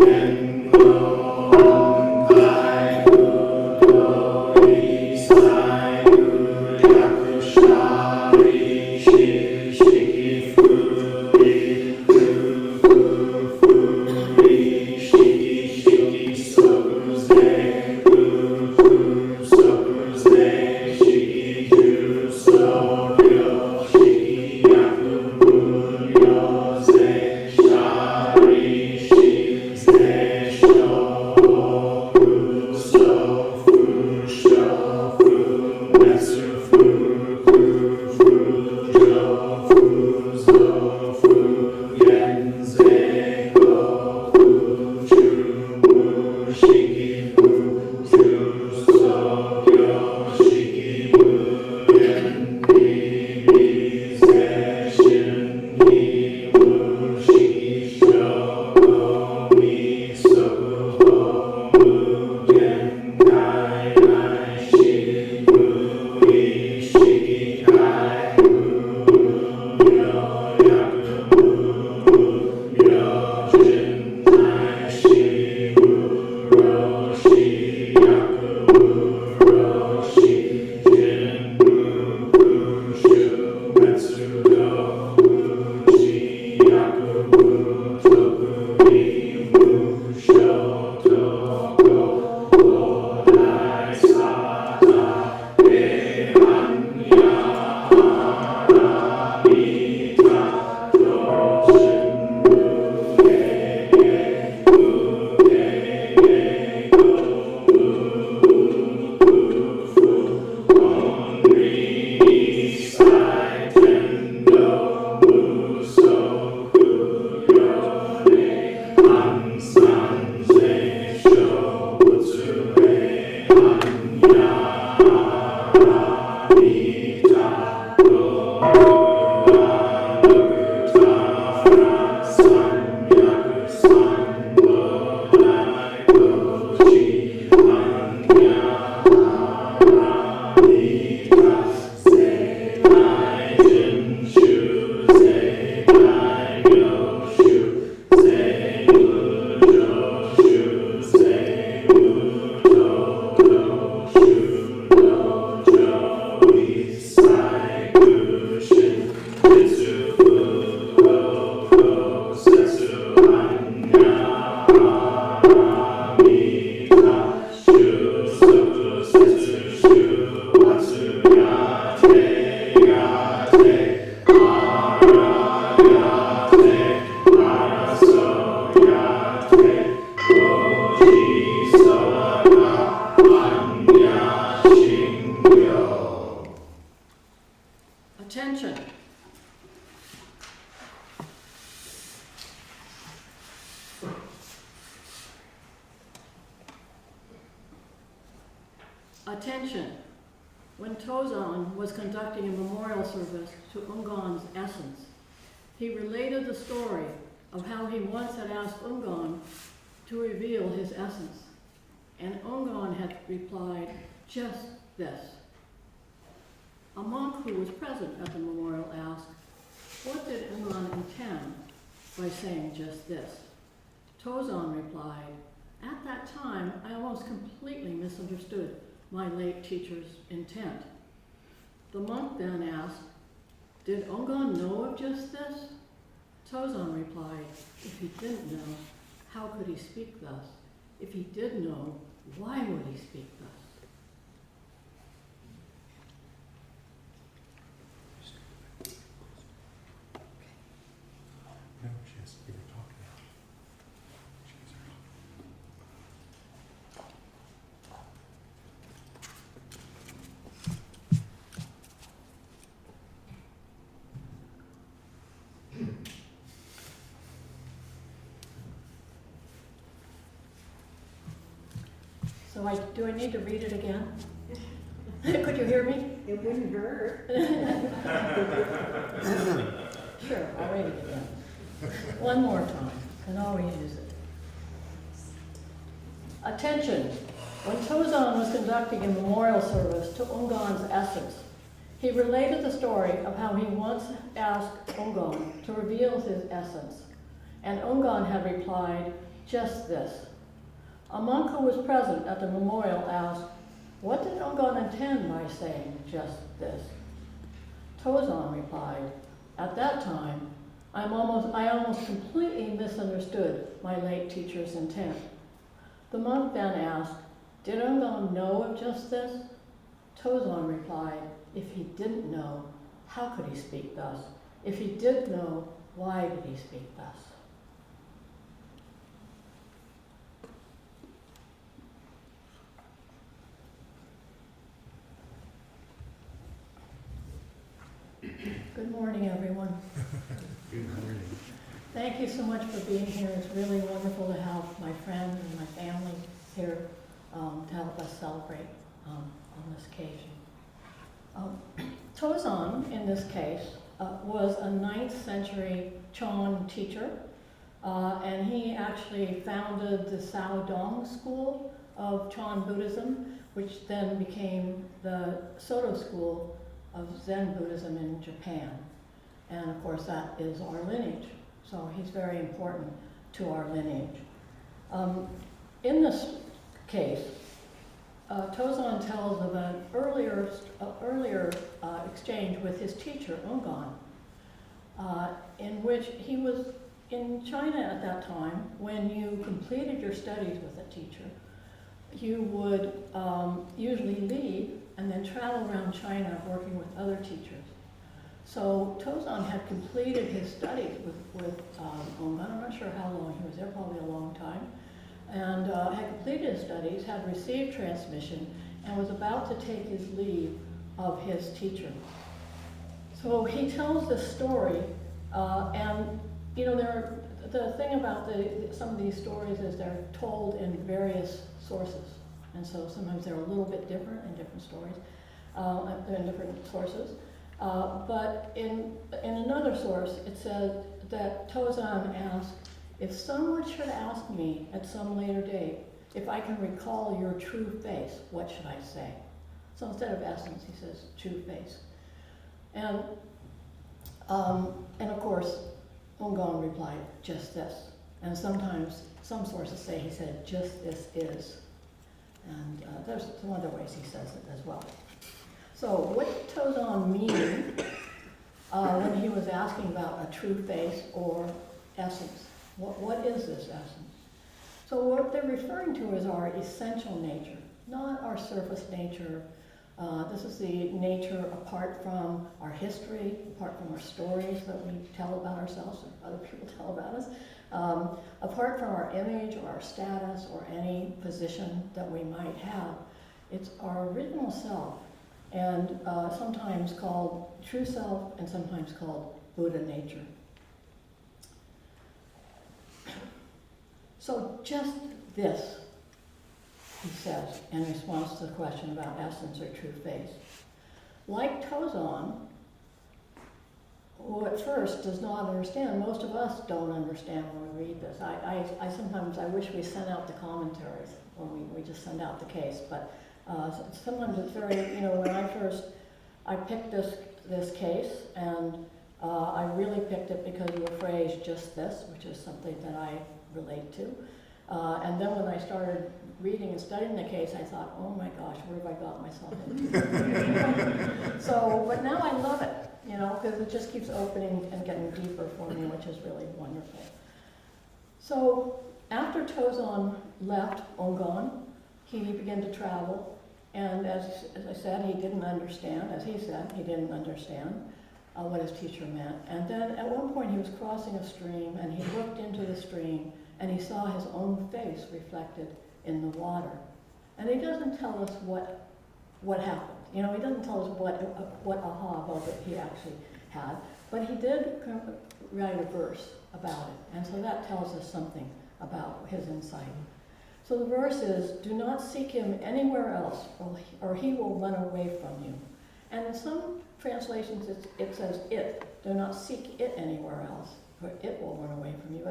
Untitled Attention! When Tozan was conducting a memorial service to Ungan's essence, he related the story of how he once had asked Ungan to reveal his essence, and Ungan had replied, "Just this." A monk who was present at the memorial asked, "What did Ungan intend by saying just this?" Tozan replied, "At that time, I almost completely misunderstood my late teacher's intent." The monk then asked, "Did Ungan know of just this?" Tozan replied, "If he didn't know, how could he speak thus? If he did know, why would he speak thus?" No, she has to be talking now. So do I need to read it again? Could you hear me? It wouldn't hurt. Sure, I'll read it again. One more time, can always use it. Attention! When Tozan was conducting a memorial service to Ungan's essence, he related the story of how he once asked Ungan to reveal his essence, and Ungan had replied, "Just this." A monk who was present at the memorial asked, "What did Ungan intend by saying just this?" Tozan replied, "At that time, I almost completely misunderstood my late teacher's intent." The monk then asked, "Did Ungan know of just this?" Tozan replied, "If he didn't know, how could he speak thus? If he did know, why did he speak thus?" Good morning, everyone. Good morning. Thank you so much for being here. It's really wonderful to have my friends and my family here to help us celebrate on this occasion. Tozan, in this case, was a 9th century Chan teacher, and he actually founded the Sao Dong school of Chan Buddhism, which then became the Soto school of Zen Buddhism in Japan. And of course, that is our lineage. So he's very important to our lineage. In this case, Tozan tells of an earlier exchange with his teacher, Ungan, in which he was in China at that time. When you completed your studies with a teacher, you would usually leave and then travel around China working with other teachers. So Tozan had completed his studies with Ungan. I'm not sure how long he was there, probably a long time, and had completed his studies, had received transmission, and was about to take his leave of his teacher. So he tells this story, and you know, the thing about some of these stories is they're told in various sources, and so sometimes they're a little bit different in different stories, in different sources. But in another source, it says that Tozan asked, "If someone should ask me at some later date if I can recall your true face, what should I say?" So instead of essence, he says true face. And of course, Ungan replied, "Just this." And sometimes some sources say he said, "Just this is." And there's some other ways he says it as well. So what did Tozan mean when he was asking about a true face or essence? What is this essence? So what they're referring to is our essential nature, not our surface nature. This is the nature apart from our history, apart from our stories that we tell about ourselves or other people tell about us, apart from our image or our status or any position that we might have. It's our original self, and sometimes called true self and sometimes called Buddha nature. So just this. he says, in response to the question about essence or true face. Like Tozan, who at first does not understand, most of us don't understand when we read this. I sometimes, I wish we sent out the commentaries when we just send out the case, but sometimes it's very, when I picked this case, and I really picked it because of the phrase, just this, which is something that I relate to. And then when I started reading and studying the case, I thought, oh my gosh, where have I got myself into? So, but now I love it, because it just keeps opening and getting deeper for me, which is really wonderful. So, after Tozan left Ungan, he began to travel, and as I said, he didn't understand, as he said, he didn't understand what his teacher meant. And then at one point he was crossing a stream, and he looked into the stream, and he saw his own face reflected in the water. And he doesn't tell us what happened. He doesn't tell us what aha moment he actually had, but he did write a verse about it, and so that tells us something about his insight. So the verse is, do not seek him anywhere else, or he will run away from you. And in some translations it says it, do not seek it anywhere else, or it will run away from you.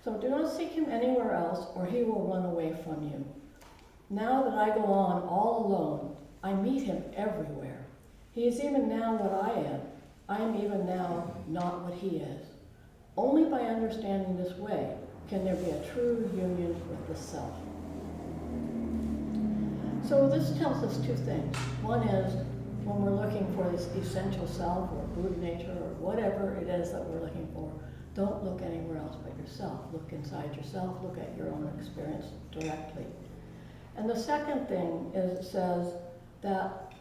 So do not seek him anywhere else, or he will run away from you. Now that I go on all alone, I meet him everywhere. He is even now what I am. I am even now not what he is. Only by understanding this way can there be a true union with the self. So this tells us two things. One is, when we're looking for this essential self, or Buddha nature, or whatever it is that we're looking for, don't look anywhere else but yourself. Look inside yourself, look at your own experience directly. And the second thing is, it says that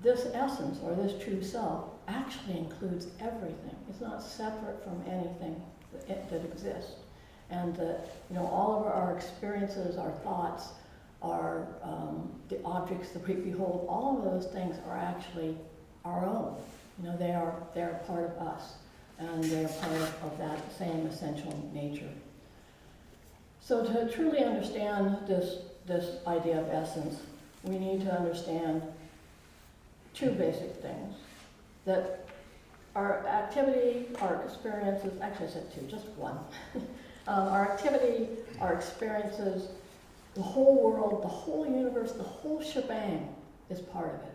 this essence, or this true self, actually includes everything. It's not separate from anything that exists. And that, all of our experiences, our thoughts, the objects that we behold, all of those things are actually our own. They are part of us, and they are part of that same essential nature. So to truly understand this idea of essence, we need to understand two basic things. That our activity, our experiences, actually I said two, just one. Our activity, our experiences, the whole world, the whole universe, the whole shebang is part of it.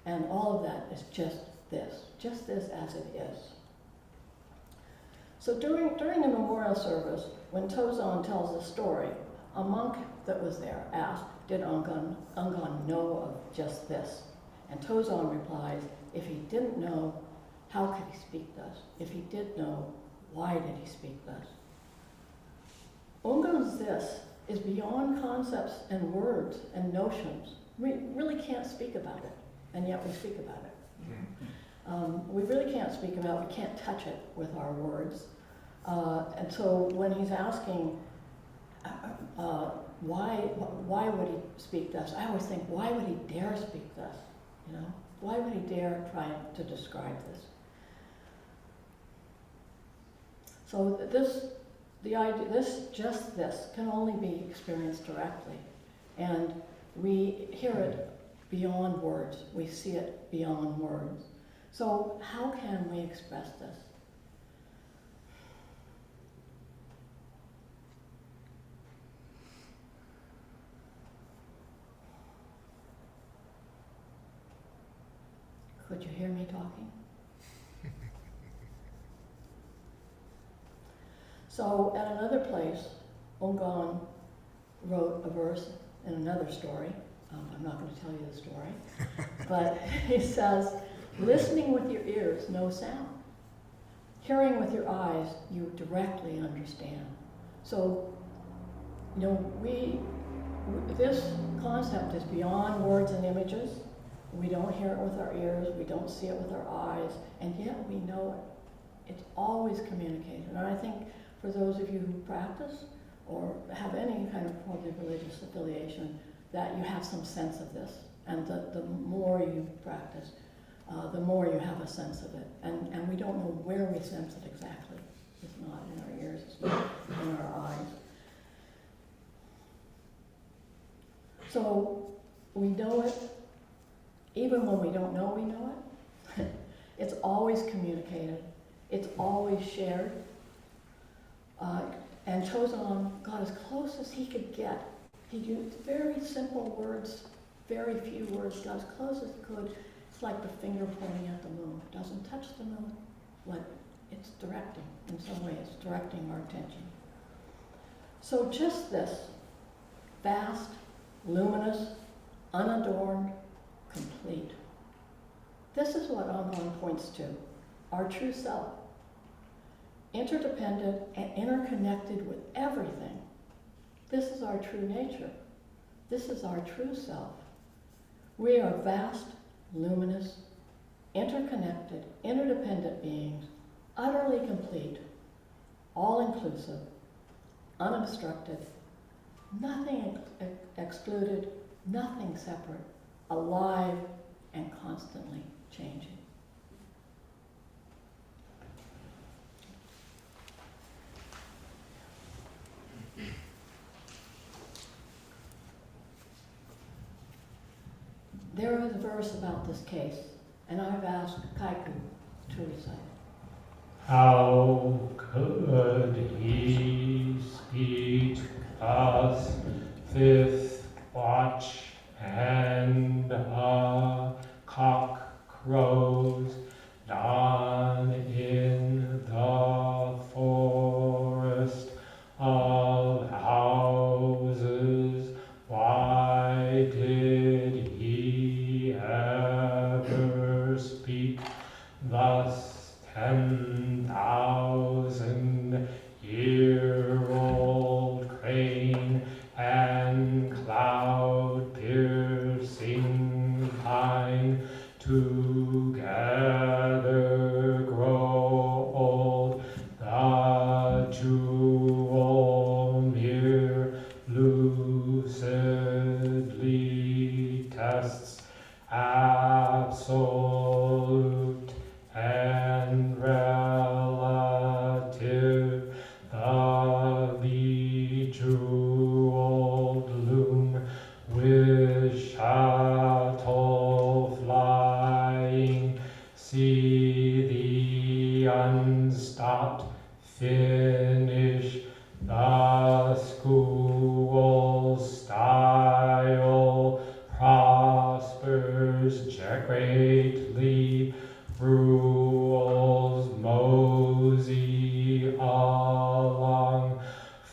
And all of that is just this as it is. So during the memorial service, when Tozan tells the story, a monk that was there asked, did Ungan know of just this? And Tozan replies, if he didn't know, how could he speak thus? If he did know, why did he speak thus? Ungan's this is beyond concepts and words and notions. We really can't speak about it, and yet we speak about it. We really can't speak about it, we can't touch it with our words. And so when he's asking, why would he speak thus? I always think, why would he dare speak thus? Why would he dare try to describe this? So this can only be experienced directly, and we hear it beyond words. We see it beyond words. So how can we express this? Could you hear me talking? So at another place, Ungan wrote a verse in another story. I'm not going to tell you the story. But he says, listening with your ears, no sound. Hearing with your eyes, you directly understand. So, this concept is beyond words and images. We don't hear it with our ears, we don't see it with our eyes, and yet we know it. It's always communicated. And I think for those of you who practice or have any kind of probably religious affiliation, that you have some sense of this. And the more you practice, the more you have a sense of it. And we don't know where we sense it exactly. It's not in our ears, it's not in our eyes. So we know it, even when we don't know we know it. It's always communicated. It's always shared. And Tozan got as close as he could get. He used very simple words, very few words, got as close as he could. It's like the finger pointing at the moon. It doesn't touch the moon, but it's directing, in some way, it's directing our attention. So just this, vast, luminous, unadorned, complete. This is what Ungan points to, our true self. Interdependent and interconnected with everything. This is our true nature. This is our true self. We are vast, luminous, interconnected, interdependent beings, utterly complete, all-inclusive, unobstructed, nothing excluded, nothing separate, alive and constantly changing. There is a verse about this case, and I've asked Kaiku to recite. How could he speak thus, fifth watch, and a cock crows down in the forest of houses? Why did he ever speak thus? 10,000-year-old crane and cloud-piercing pine together grow old. The jewel mere lucidly tests absolute and relative. The bejeweled loom with shuttle flying, see the unstopped finish, the school style prospers greatly, rules mosey along,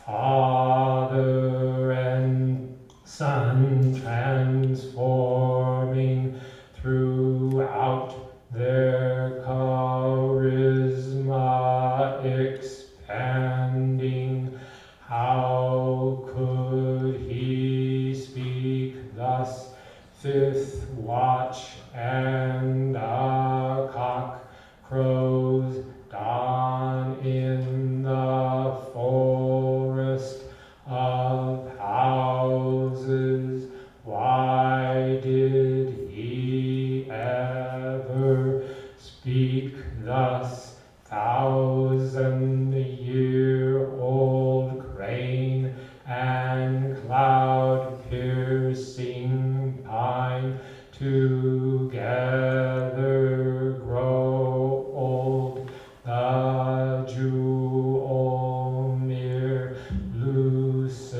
father and son transforming throughout their charisma expanding. How could he speak thus? Fifth watch and a cock crows dawn in the forest of houses. Why did he ever speak thus? 1,000-year-old crane and cloud-piercing pine together grow old. The jewel mere lucidly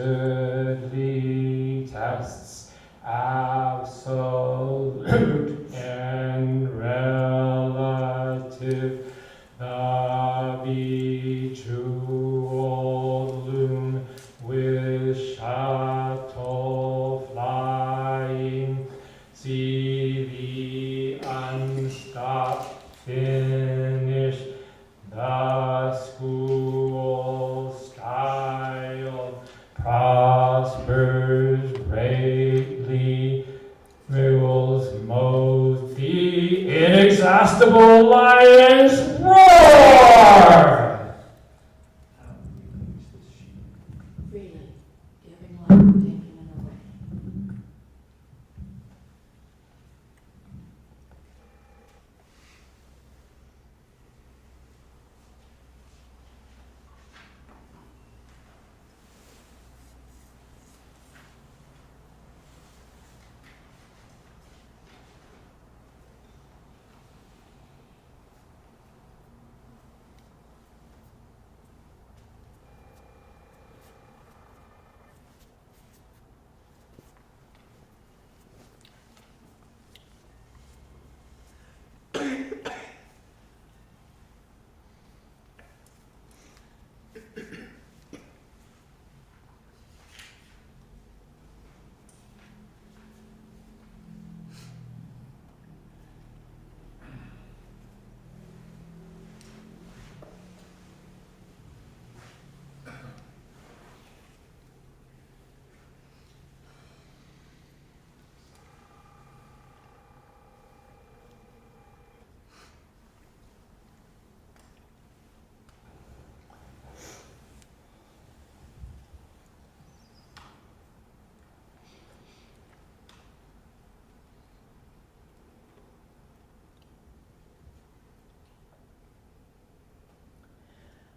tests absolute and relative. The bejeweled loom with shuttle flying, see the unstopped finish, the school style prospers greatly, rules most the inexhaustible lion's roar. Freely, giving life, taking it away.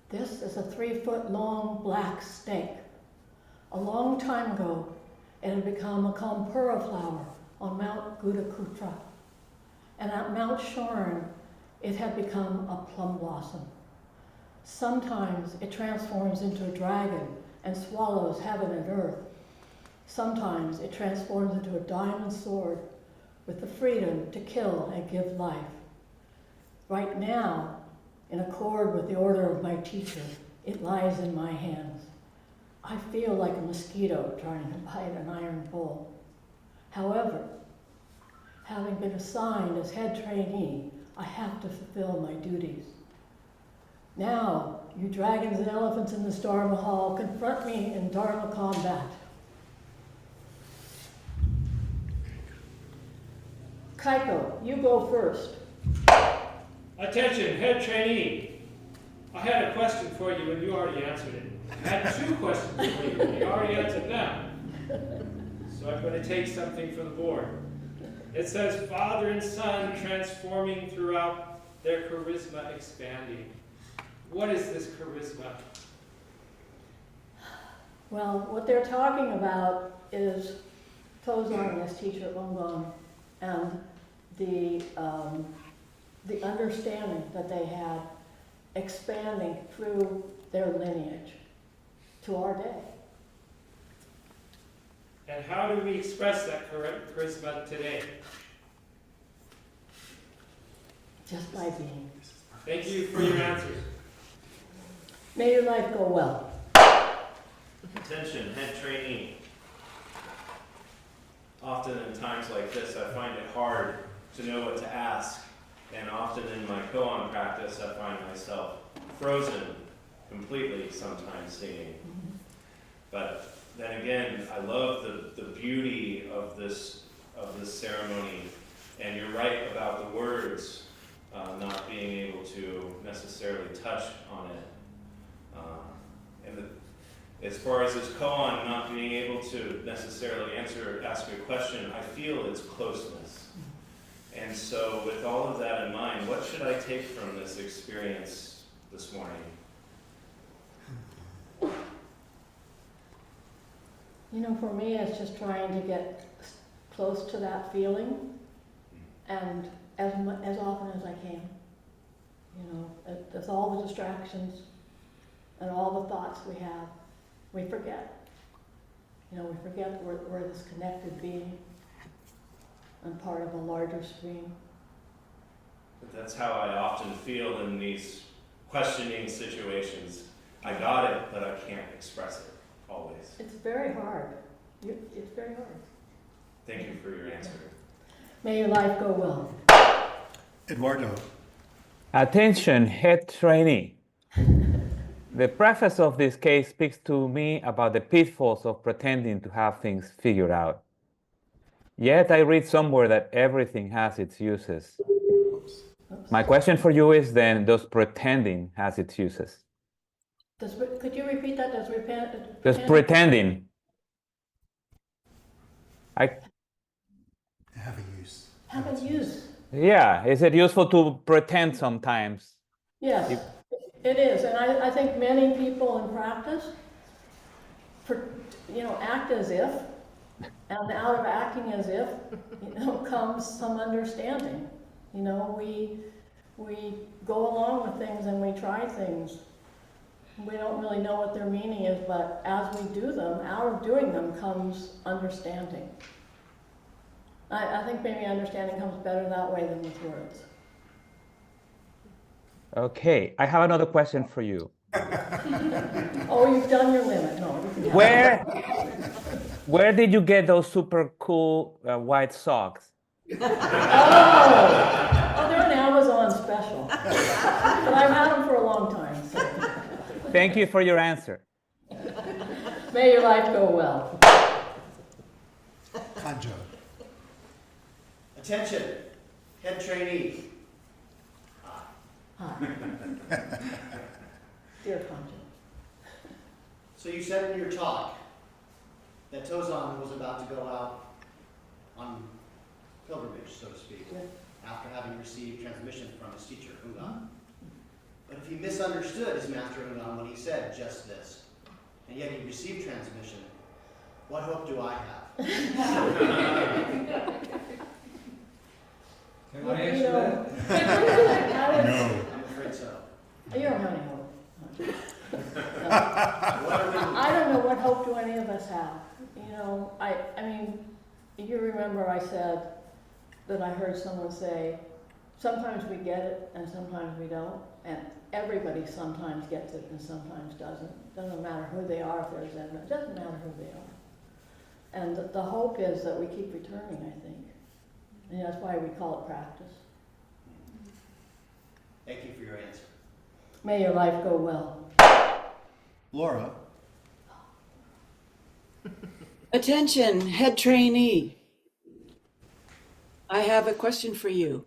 This is a 3-foot-long black snake. A long time ago, it had become a kampura flower on Mount Gudakutra. And at Mount Shorin, it had become a plum blossom. Sometimes it transforms into a dragon and swallows heaven and earth. Sometimes it transforms into a diamond sword with the freedom to kill and give life. Right now, in accord with the order of my teacher, it lies in my hands. I feel like a mosquito trying to bite an iron bowl. However, having been assigned as head trainee, I have to fulfill my duties. Now, you dragons and elephants in this Dharma hall, confront me in Dharma combat. Kaiko, you go first. Attention, head trainee. I had a question for you and you already answered it. I had 2 questions for you and you already answered them. So I'm going to take something for the board. It says father and son transforming throughout their charisma expanding. What is this charisma? Well, what they're talking about is Tozan and his teacher Ungan and the understanding that they had expanding through their lineage to our day. And how do we express that charisma today? Just by being. Thank you for your answers. May your life go well. Attention, head trainee. Often in times like this, I find it hard to know what to ask. And often in my koan practice, I find myself frozen completely sometimes singing. But then again, I love the beauty of this ceremony. And you're right about the words not being able to necessarily touch on it. As far as this koan not being able to necessarily ask your question, I feel its closeness. And so with all of that in mind, what should I take from this experience this morning? You know, for me, it's just trying to get close to that feeling, and as often as I can. You know, with all the distractions and all the thoughts we have, we forget. You know, we forget we're this connected being and part of a larger stream. But that's how I often feel in these questioning situations. I got it, but I can't express it always. It's very hard. It's very hard. Thank you for your answer. May your life go well. Eduardo. Attention, head trainee. The preface of this case speaks to me about the pitfalls of pretending to have things figured out. Yet I read somewhere that everything has its uses. My question for you is then, does pretending has its uses? Could you repeat that? Does pretending? Have a use. Have a use. Yeah, is it useful to pretend sometimes? Yes, it is. And I think many people in practice, act as if, and out of acting as if, comes some understanding. You know, we go along with things and we try things. We don't really know what their meaning is, but as we do them, out of doing them comes understanding. I think maybe understanding comes better that way than with words. Okay, I have another question for you. Oh, you've done your limit. No, you can Where did you get those super cool white socks? Oh, they're an Amazon special. But I've had them for a long time. So. Thank you for your answer. May your life go well. Kanjo. Attention, head trainee. Hi. Dear Kanjo. So you said in your talk that Tozan was about to go out on pilgrimage, so to speak, Yeah. after having received transmission from his teacher, Ungan. But if he misunderstood his master Ungan when he said just this, and yet he received transmission, what hope do I have? Can I You answer know, that? No. I'm afraid so. You don't have any hope. What are we- I don't know what hope do any of us have. You know, I mean, you remember I said that I heard someone say, sometimes we get it and sometimes we don't, and everybody sometimes gets it and sometimes doesn't. Doesn't matter who they are, if they're Zen, it doesn't matter who they are. And the hope is that we keep returning, I think. And that's why we call it practice. Thank you for your answer. May your life go well. Laura, Attention, head trainee. I have a question for you.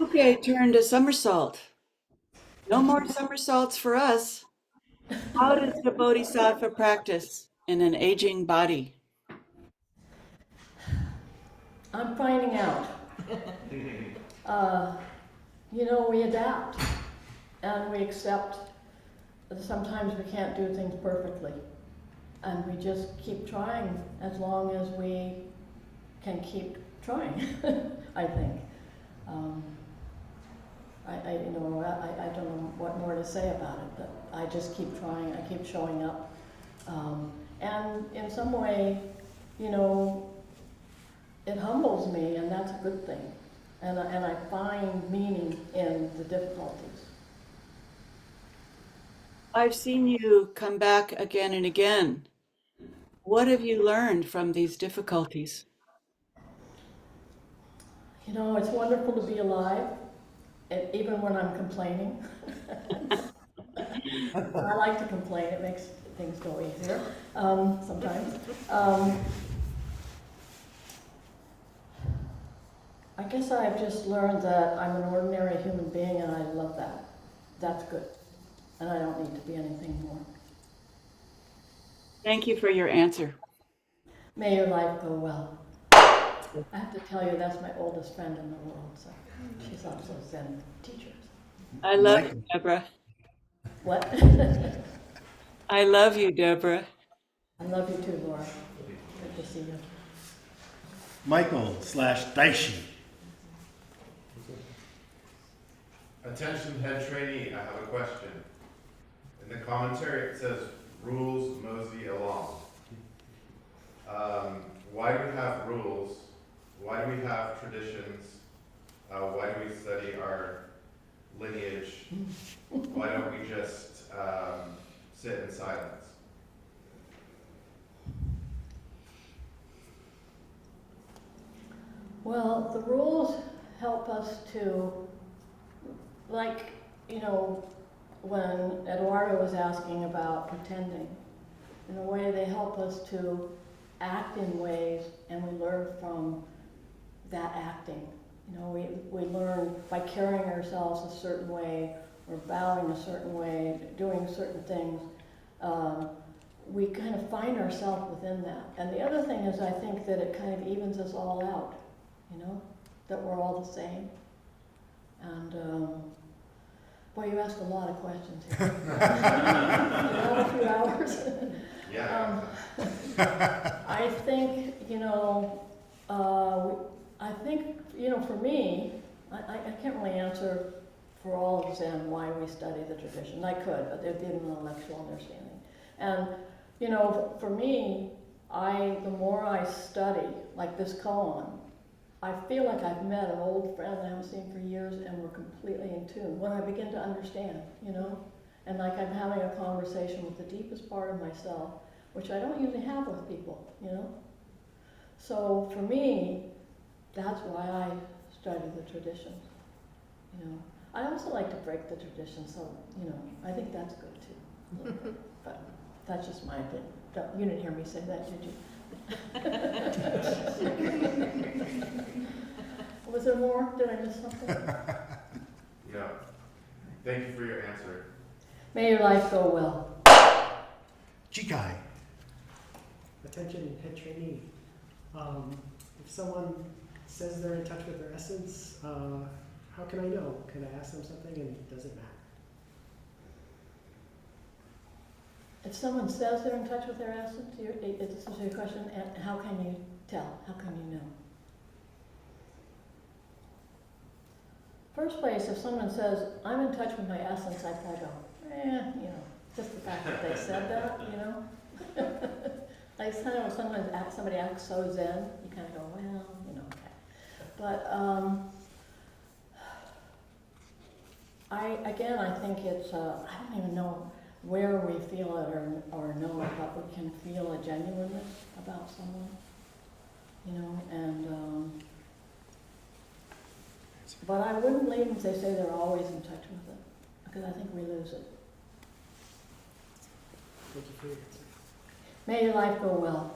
Okay, turned a somersault. No more somersaults for us. How does the Bodhisattva practice in an aging body? I'm finding out. You know, we adapt and we accept that sometimes we can't do things perfectly. And we just keep trying as long as we can keep trying, I think. I don't know what more to say about it, but I just keep trying, I keep showing up. And in some way, you know, it humbles me, and that's a good thing. And I find meaning in the difficulties. I've seen you come back again and again. What have you learned from these difficulties? You know, it's wonderful to be alive, even when I'm complaining. I like to complain, it makes things go easier sometimes. I guess I've just learned that I'm an ordinary human being, and I love that. That's good. And I don't need to be anything more. Thank you for your answer. May your life go well. I have to tell you, that's my oldest friend in the world, so she's also a Zen teacher. I love Michael. you, Deborah. What? I love you, Deborah. I love you too, Laura. Good to see you. Michael/Daishi. Attention, head trainee, I have a question. In the commentary, it says, rules mosey along. Why do we have rules? Why do we have traditions? Why do we study our lineage? Why don't we just sit in silence? Well, the rules help us to, like, you know, when Eduardo was asking about pretending, in a way they help us to act in ways, and we learn from that acting. You know, we learn by carrying ourselves a certain way, or bowing a certain way, doing certain things. We kind of find ourselves within that. And the other thing is, I think that it kind of evens us all out, you know, that we're all the same. And boy, you asked a lot of questions here. Not a few hours. Yeah. I think, you know, I think, you know, for me, I can't really answer for all of Zen why we study the tradition. I could, but there'd be an intellectual understanding. And, you know, for me, the more I study, like this koan, I feel like I've met an old friend I haven't seen for years, and we're completely in tune. When I begin to understand, you know, and like I'm having a conversation with the deepest part of myself, which I don't usually have with people, you know. So for me, that's why I study the traditions, you know. I also like to break the tradition, so, you know, I think that's good too, a little bit. But that's just my opinion. You didn't hear me say that, did you? Was there more? Did I miss something? No. Thank you for your answer. May your life go well. Chikai. Attention, head trainee. If someone says they're in touch with their essence, how can I know? Can I ask them something, and does it matter? If someone says they're in touch with their essence, this is your question, and how can you tell? How can you know? First place, if someone says, I'm in touch with my essence, I probably go, just the fact that they said that, Like sometimes somebody acts so zen, you kind of go, well, okay. But I think it's, I don't even know where we feel it or know it, but we can feel a genuineness about someone, and but I wouldn't believe if they say they're always in touch with it, because I think we lose it. Thank you for your answer. May your life go well.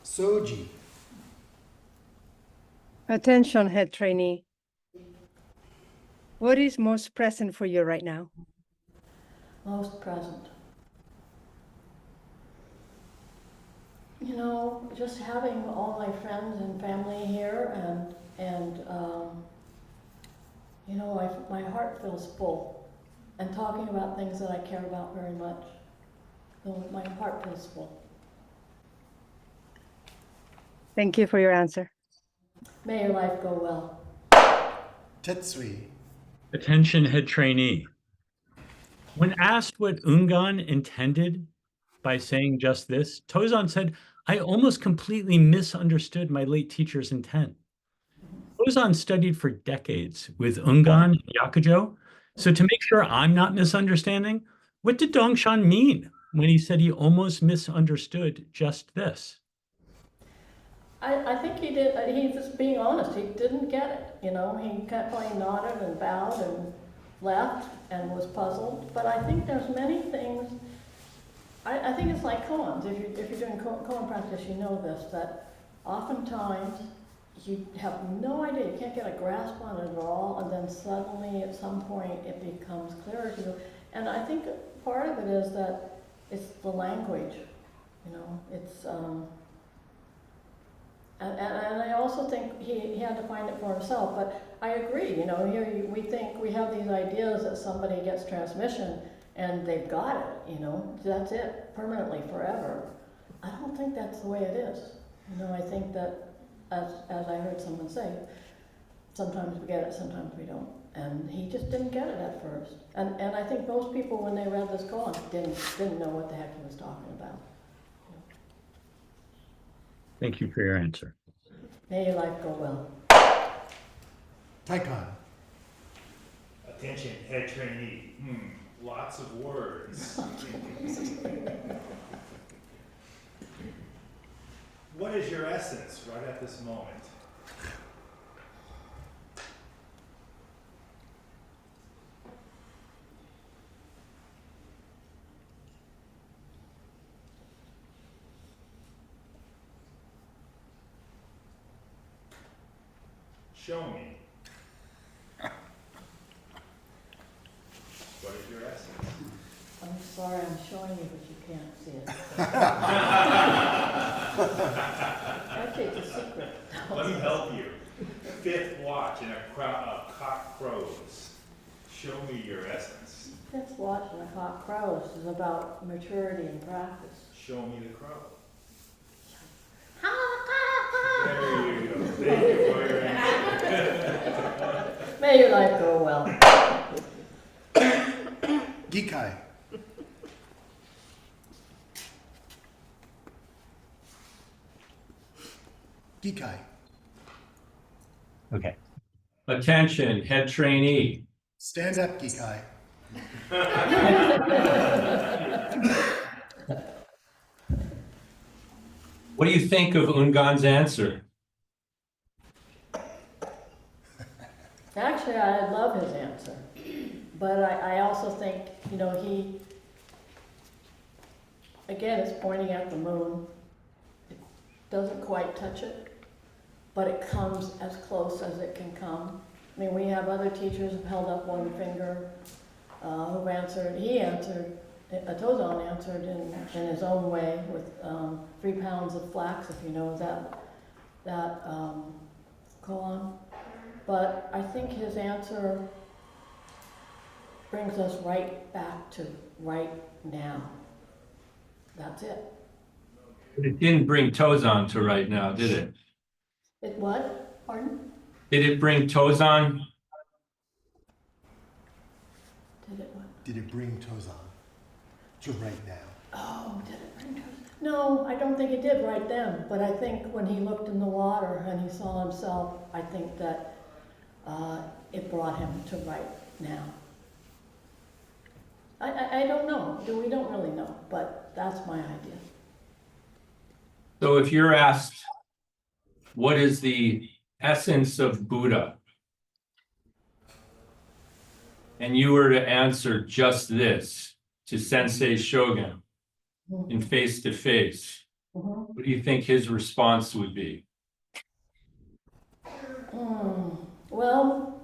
Soji. Attention, head trainee. What is most present for you right now? Most present. Just having all my friends and family here, and my heart feels full, and talking about things that I care about very much. So my heart feels full. Thank you for your answer. May your life go well. Tetsui. Attention, head trainee. When asked what Ungan intended by saying just this, Tozan said, I almost completely misunderstood my late teacher's intent. Tozan studied for decades with Ungan and Yakujo, so to make sure I'm not misunderstanding, what did Dongshan mean when he said he almost misunderstood just this? I think he did. He's just being honest. He didn't get it. He kept playing, nodded and bowed and left and was puzzled. But I think there's many things. I think it's like koans. If you're doing koan practice, you know this, that oftentimes you have no idea. You can't get a grasp on it at all, and then suddenly at some point it becomes clearer to you. And I think part of it is that it's the language. It's. And I also think he had to find it for himself, but I agree, here we think we have these ideas that somebody gets transmission and they've got it, that's it, permanently, forever. I don't think that's the way it is. I think that, as I heard someone say, sometimes we get it, sometimes we don't. And he just didn't get it at first. And I think most people, when they read this koan, didn't know what the heck he was talking about. Thank you for your answer. May your life go well. Taikon. Attention, head trainee. Lots of words. What is your essence right at this moment? Show me. What is your essence? I'm sorry, I'm showing you, but you can't see it. Actually, it's a secret. Let me help you. Fifth watch and a crowd of cock crows. Show me your essence. Fifth watch and a cock crows is about maturity and practice. Show me the crow. There you go. Thank you for your answer. May your life go well. Gikai. Gikai. Okay. Attention, head trainee. Stand up, Gikai. What do you think of Ungan's answer? Actually, I love his answer. But I also think, he, again, it's pointing at the moon. It doesn't quite touch it, but it comes as close as it can come. I mean, we have other teachers who've held up one finger, who've answered, Tozan answered in his own way with 3 pounds of flax, if you know that koan. But I think his answer brings us right back to right now. That's it. But it didn't bring Tozan to right now, did it? It what? Pardon? Did it bring Tozan? Did it what? Did it bring Tozan to right now? Oh, did it bring Tozan? No, I don't think it did right then, but I think when he looked in the water and he saw himself, I think that it brought him to right now. I don't know. We don't really know, but that's my idea. So if you're asked, what is the essence of Buddha? And you were to answer just this to Sensei Shogun in face to face, what do you think his response would be? Well,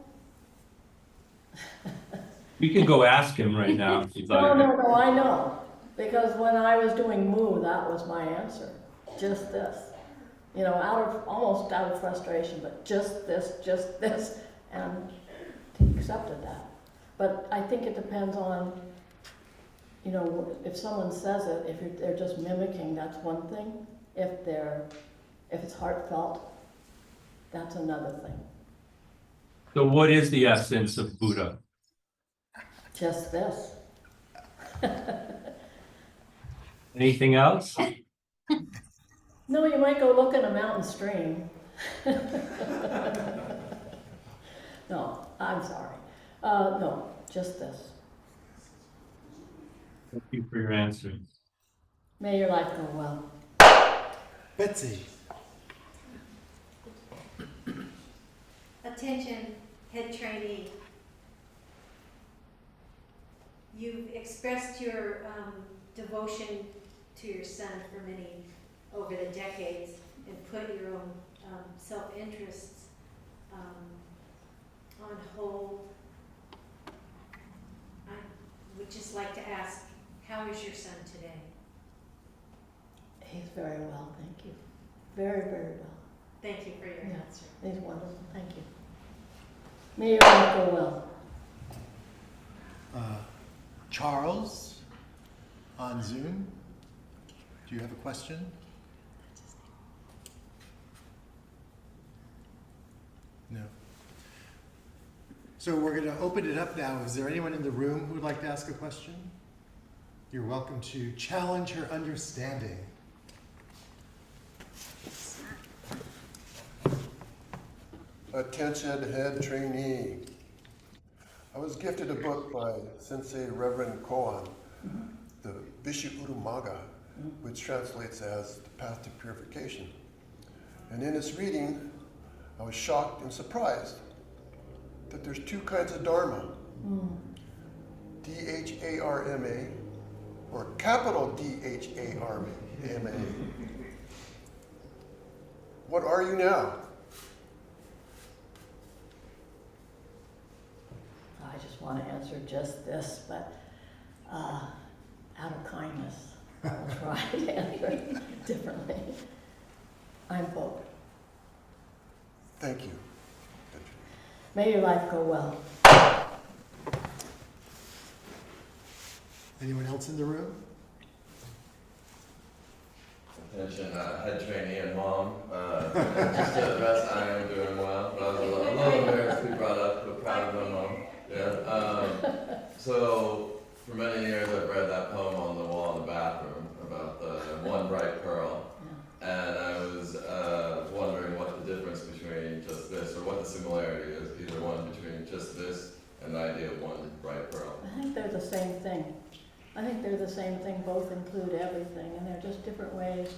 We could go ask him right now if you'd like. no, I know. Because when I was doing Moo, that was my answer. Just this. You know, almost out of frustration, but just this. And he accepted that. But I think it depends on, you know, if someone says it, if they're just mimicking, that's one thing. If it's heartfelt, that's another thing. So what is the essence of Buddha? Just this. Anything else? No, you might go look in a mountain stream. No, I'm sorry. No, just this. Thank you for your answer. May your life go well. Betsy. Attention, head trainee. You've expressed your devotion to your son over the decades, and put your own self-interests on hold. I would just like to ask, how is your son today? He's very well, thank you. Very, very well. Thank you for your answer. He's wonderful, thank you. May your life go well. Charles on Zoom. Do you have a question? No. So we're going to open it up now. Is there anyone in the room who would like to ask a question? You're welcome to challenge her understanding. Attention, head trainee. I was gifted a book by Sensei Reverend Koan, the Bishu Urumaga, which translates as The Path to Purification. And in this reading, I was shocked and surprised that there's two kinds of Dharma. D-H-A-R-M-A, or capital D-H-A-R-M-A. What are you now? I just want to answer just this, but out of kindness, I'll try to answer it differently. I'm both. Thank you. May your life go well. Anyone else in the room? Attention, head trainee and mom. Just to address, I am doing well, but I was a little embarrassed to be brought up, but proud of my mom. Yeah. So, for many years, I've read that poem on the wall in the bathroom about the one bright pearl. And I was wondering what the difference between just this, or what the similarity is, either one between just this and the idea of one bright pearl. I think they're the same thing. I think they're the same thing, both include everything, and they're just different ways.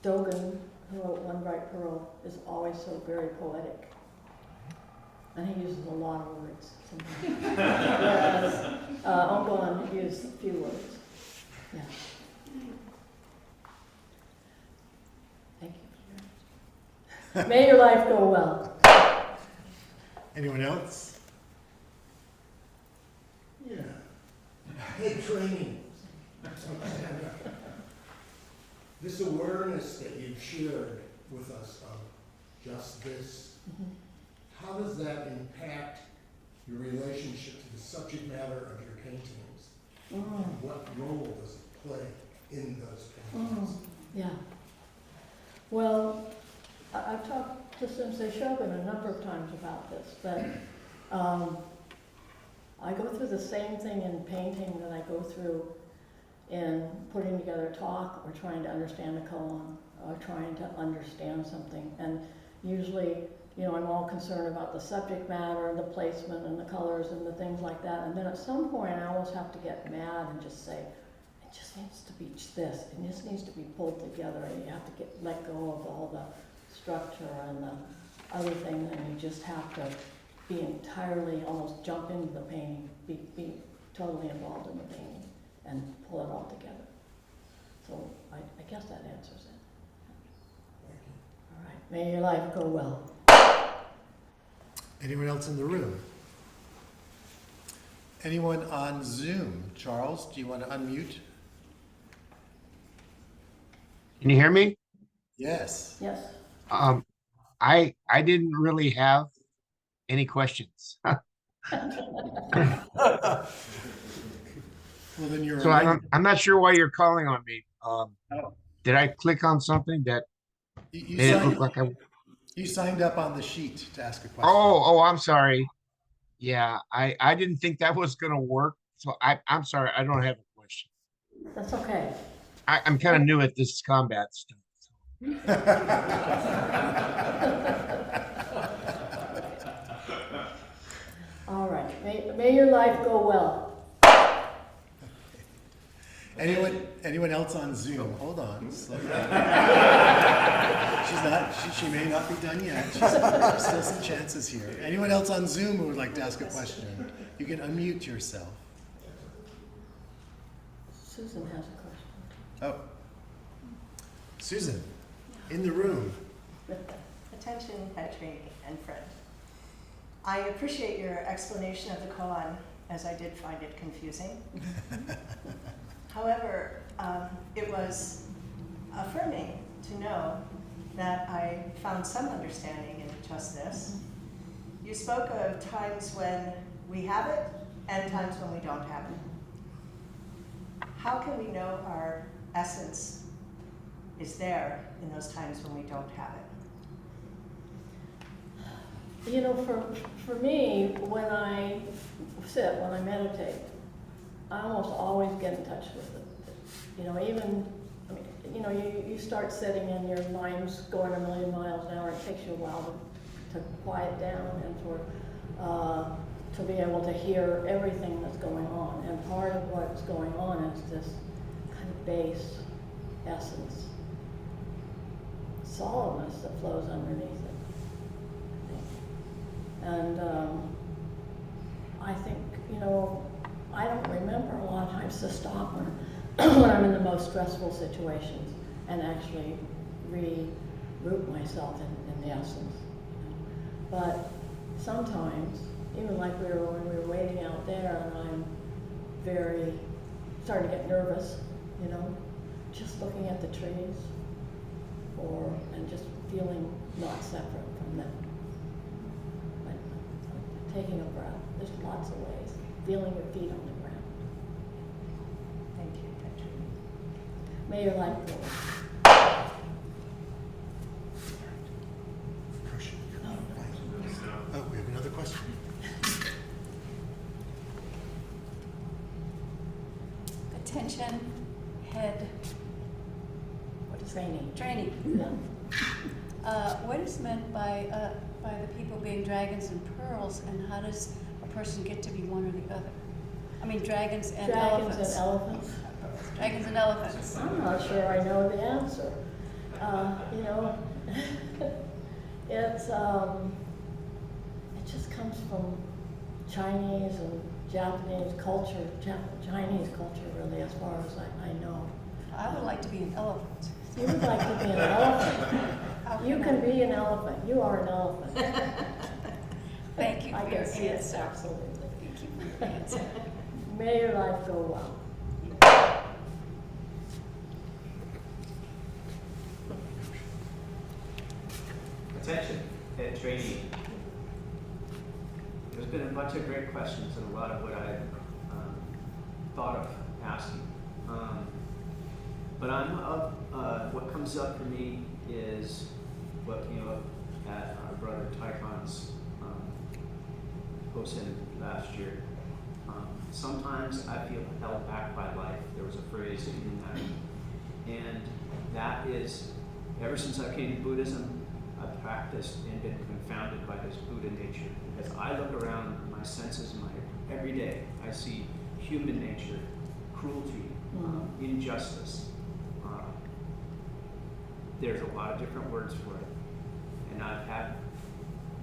Dogen, who wrote One Bright Pearl, is always so very poetic. And he uses a lot of words sometimes. Whereas Ungan used a few words. Yeah. Thank you. May your life go well. Anyone else? Yeah. Head training. This awareness that you've shared with us of just this, how does that impact your relationship to the subject matter of your paintings. Mm. And what role does it play in those paintings? Yeah. Well, I've talked to Sensei Shogun a number of times about this, but I go through the same thing in painting that I go through in putting together a talk or trying to understand a koan or trying to understand something. And usually, you know, I'm all concerned about the subject matter, the placement and the colors and the things like that. And then at some point I almost have to get mad and just say, it just needs to be this. It just needs to be pulled together, and you have to let go of all the structure and the other things, and you just have to be entirely, almost jump into the painting, be totally involved in the painting and pull it all together. So I guess that answers it. All right, may your life go well. Anyone else in the room? Anyone on Zoom? Charles, do you want to unmute? Can you hear me? Yes. Yes. I didn't really have any questions. Well, then you're. So I'm not sure why you're calling on me. Did I click on something that You made it look like I? You signed up on the sheet to ask a question. Oh, I'm sorry. Yeah, I didn't think that was gonna work. So I'm sorry. I don't have a question. That's okay. I'm kind of new at this combat stuff. All right, may your life go well. Anyone else on Zoom? Hold on. Slow down. She may not be done yet. There's still some chances here. Anyone else on Zoom who would like to ask a question? You can unmute yourself. Susan has a question. Oh. Susan, in the room. Attention, Head Trainee and friend. I appreciate your explanation of the koan, as I did find it confusing. However, it was affirming to know that I found some understanding in just this. You spoke of times when we have it and times when we don't have it. How can we know our essence is there in those times when we don't have it? You know, for me, when I sit, when I meditate, I almost always get in touch with it. You know, even, I mean, you know, you start sitting and your mind's going a million miles an hour. It takes you a while to quiet down and to be able to hear everything that's going on. And part of what's going on is this kind of base essence, solidness that flows underneath it. And I think, you know, I don't remember a lot of times to stop when I'm in the most stressful situations and actually re-root myself in the essence. You know? But sometimes, even like when we were waiting out there, and I'm starting to get nervous, you know, just looking at the trees, and just feeling not separate from them. Taking a breath. There's lots of ways. Feeling your feet on the ground. Thank you, Patrick. May your life go well. Oh, we have another question. Attention, head. What is trainee? Trainee. Yeah. What is meant by the people being dragons and pearls, and how does a person get to be one or the other? I mean, dragons and elephants. Dragons and elephants. Dragons and elephants. I'm not sure I know the answer. You know, it's it just comes from Chinese and Japanese culture, Chinese culture really, as far as I know. I would like to be an elephant. You would like to be an elephant. You can be an elephant. You are an elephant. Thank you I for can your see it, answer. absolutely. Thank you for your answer. May your life go well. Attention, Head Trainee. There's been a bunch of great questions and a lot of what I thought of asking. But what comes up for me is what came up at our brother Taikon's Hossen last year. Sometimes I feel held back by life. There was a phrase in that. And that is, ever since I came to Buddhism, I've practiced and been confounded by this Buddha nature. As I look around my senses, every day, I see human nature, cruelty, injustice. There's a lot of different words for it. And I've had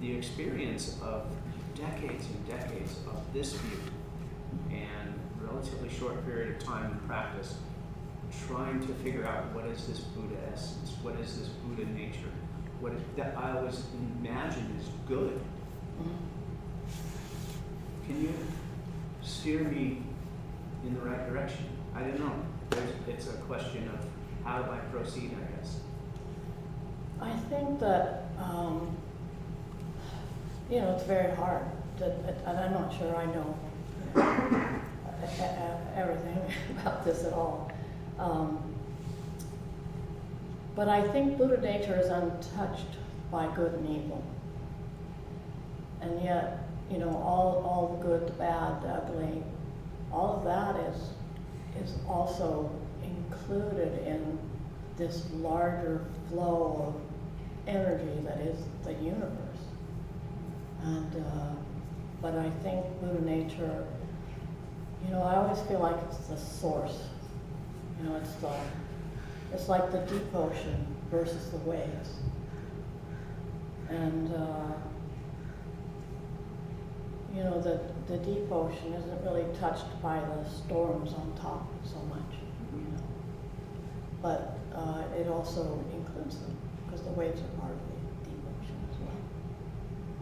the experience of decades and decades of this view and relatively short period of time in practice trying to figure out what is this Buddha essence, what is this Buddha nature, what is, that I always imagine is good. Can you steer me in the right direction? I don't know. It's a question of how do I proceed, I guess. I think that, it's very hard, and I'm not sure I know everything about this at all. But I think Buddha nature is untouched by good and evil. And yet, all the good, the bad, the ugly, all of that is also included in this larger flow of energy that is the universe. And but I think Buddha nature, I always feel like it's the source. It's like the deep ocean versus the waves. And the deep ocean isn't really touched by the storms on top so much. But it also includes them because the waves are part of the deep ocean as well.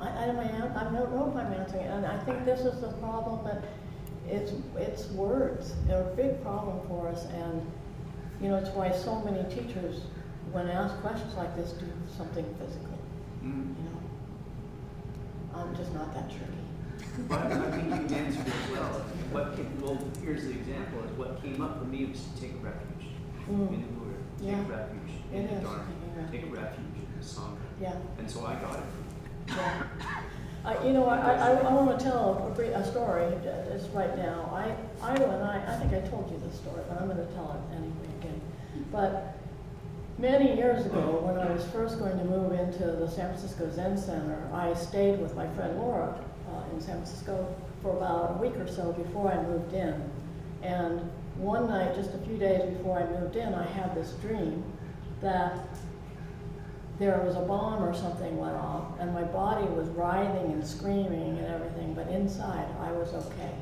I don't know if I'm answering it, and I think this is the problem, that it's words. They're a big problem for us, and it's why so many teachers, when asked questions like this, do something physical. I'm just not that tricky. But I think you answered as well. Here's the example: is what came up for me was to take refuge in the Buddha, take refuge in the Dharma, take refuge in the Sangha. Yeah. And so I got it. Yeah. I want to tell a story just right now. I think I told you this story, but I'm going to tell it anyway again. But many years ago, when I was first going to move into the San Francisco Zen Center, I stayed with my friend Laura in San Francisco for about a week or so before I moved in. And one night, just a few days before I moved in, I had this dream that there was a bomb or something went off, and my body was writhing and screaming and everything, but inside I was okay.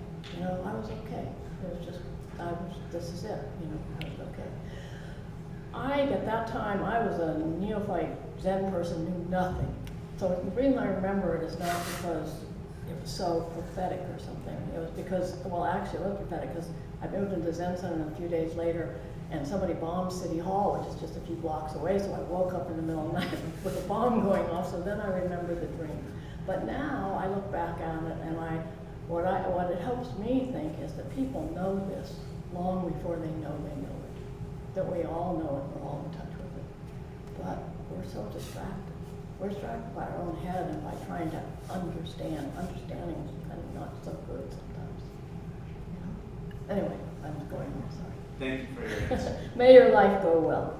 I was okay. It was just, this is it, I was okay. At that time, I was a neophyte Zen person, knew nothing. So the reason I remember it is not because it was so prophetic or something. It was because, actually it was prophetic, because I moved into Zen Center a few days later, and somebody bombed City Hall, which is just a few blocks away, so I woke up in the middle of the night with a bomb going off, so then I remember the dream. But now I look back on it, and what it helps me think is that people know this long before they know it. That we all know it, we're all in touch with it. But we're so distracted. We're distracted by our own head and by trying to understand. Understanding is kind of not so good sometimes. Anyway, I'm going on, sorry. Thank you for your answer. May your life go well.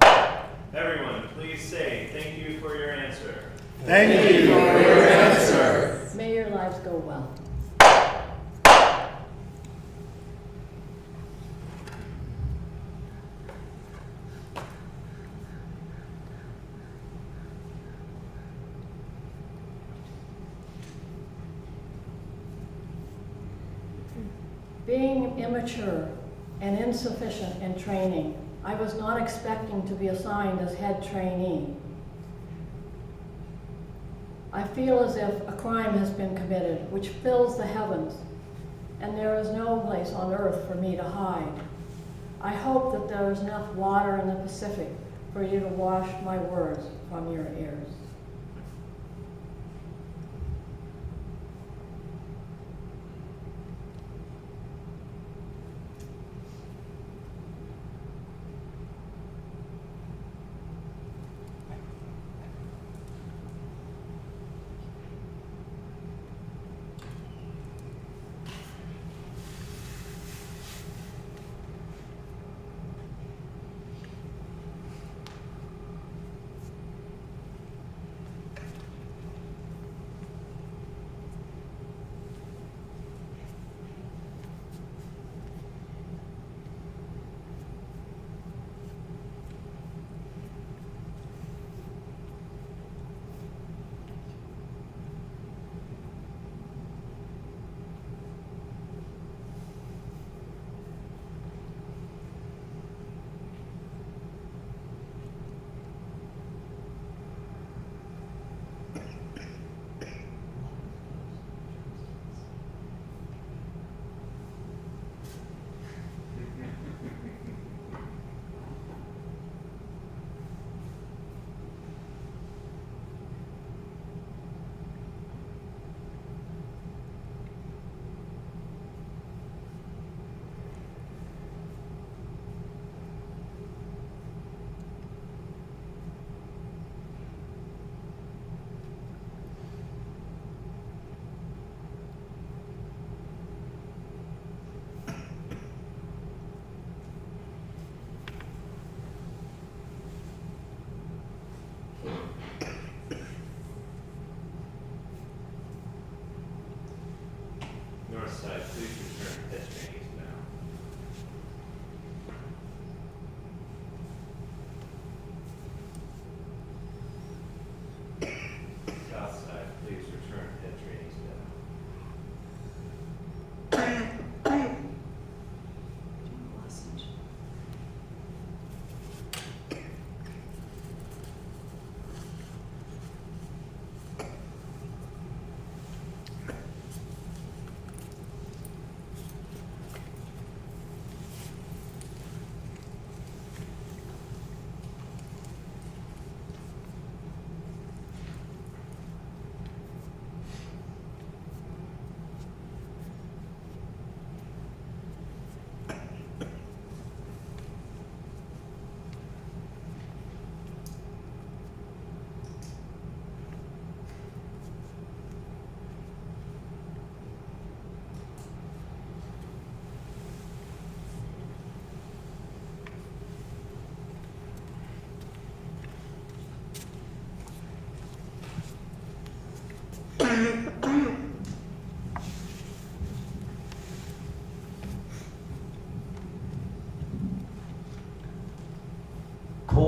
Everyone, please say thank you for your answer. Thank you for your answer. May your lives go well. Being immature and insufficient in training, I was not expecting to be assigned as head trainee. I feel as if a crime has been committed, which fills the heavens, and there is no place on earth for me to hide. I hope that there is enough water in the Pacific for you to wash my words from your ears.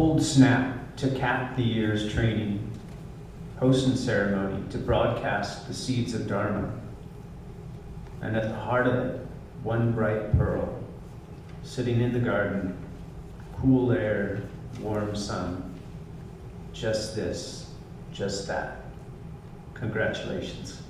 cold snap to cap the year's Trainee Hossen ceremony to broadcast the seeds of Dharma. And at the heart of it, one bright pearl, sitting in the garden, cool air, warm sun. Just this, just that. Congratulations.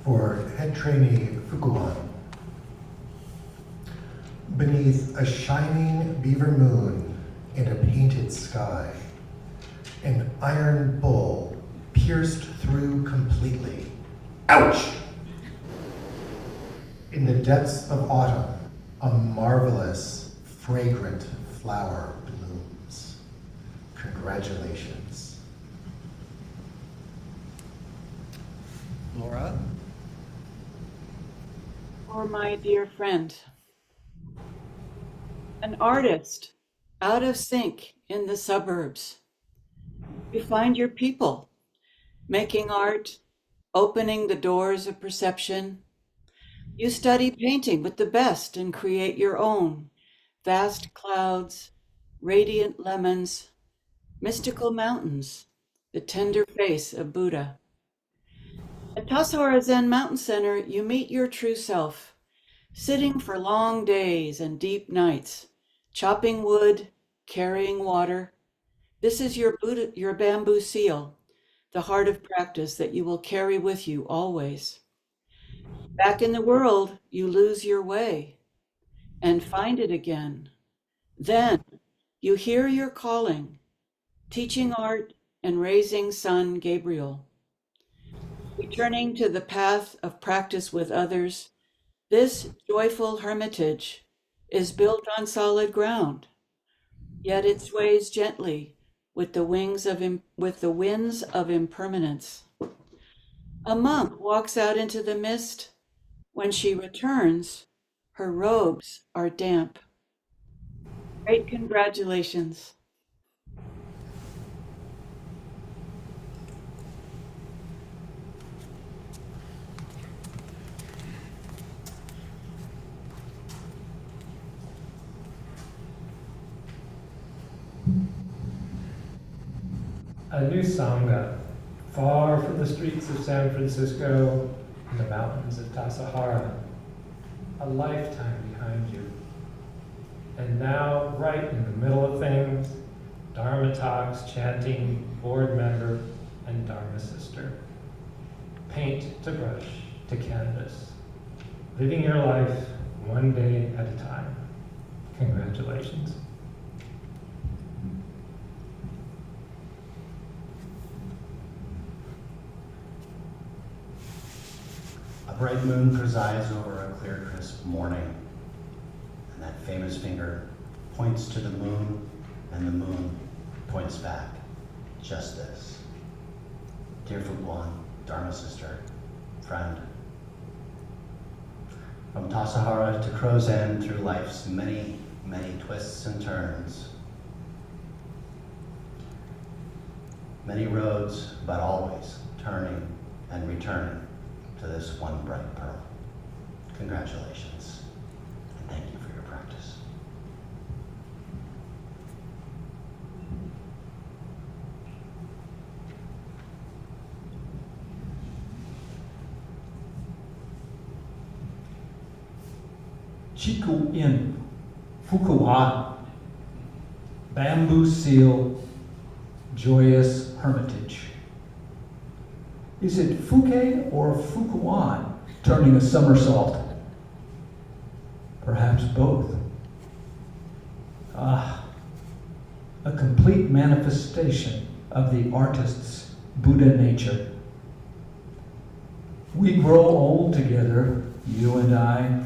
For Head Trainee Fuku-an. Beneath a shining beaver moon in a painted sky, an iron bull pierced through completely. Ouch! In the depths of autumn, a marvelous, fragrant flower blooms. Congratulations. Laura? For my dear friend, an artist out of sync in the suburbs. You find your people making art, opening the doors of perception. You study painting with the best and create your own vast clouds, radiant lemons, mystical mountains, the tender face of Buddha. At Tassajara Zen Mountain Center, you meet your true self, sitting for long days and deep nights, chopping wood, carrying water. This is your Buddha, your bamboo seal, the heart of practice that you will carry with you always. Back in the world, you lose your way and find it again. Then you hear your calling, teaching art and raising son Gabriel. Returning to the path of practice with others, this joyful hermitage is built on solid ground, yet it sways gently with the winds of impermanence. A monk walks out into the mist. When she returns, her robes are damp. Great congratulations. A new Sangha, far from the streets of San Francisco and the mountains of Tassajara. A lifetime behind you. And now, right in the middle of things, Dharma talks, chanting, board member, and Dharma sister. Paint to brush to canvas. Living your life one day at a time. Congratulations. A bright moon presides over a clear, crisp morning, and that famous finger points to the moon, and the moon points back. Just this. Dear Fuku-an, Dharma sister, friend. From Tassajara to Crow's End through life's many, many twists and turns. Many roads, but always turning and returning to this one bright pearl. Congratulations, and thank you for your practice. Chiku in Fuku-an, bamboo seal, joyous hermitage. Is it Fuke or Fuku-an turning a somersault? Perhaps both. Ah, a complete manifestation of the artist's Buddha nature. We grow old together, you and I,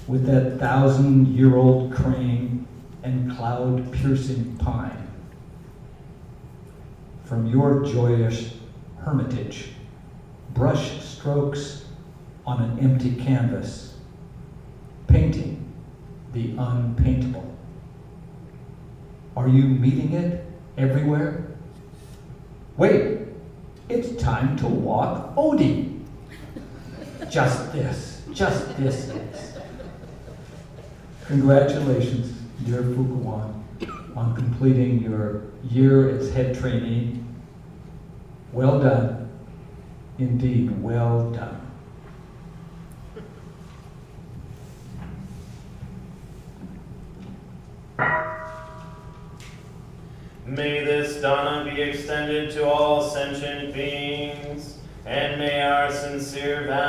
with that 1,000-year-old crane and cloud-piercing pine. From your joyous hermitage, brush strokes on an empty canvas, painting the unpaintable. Are you meeting it everywhere? Wait, it's time to walk Odi. just this is. Congratulations, dear Fuku-an, on completing your year as head trainee. Well done. Indeed, well done. May this dana be extended to all sentient beings, and may our sincere vow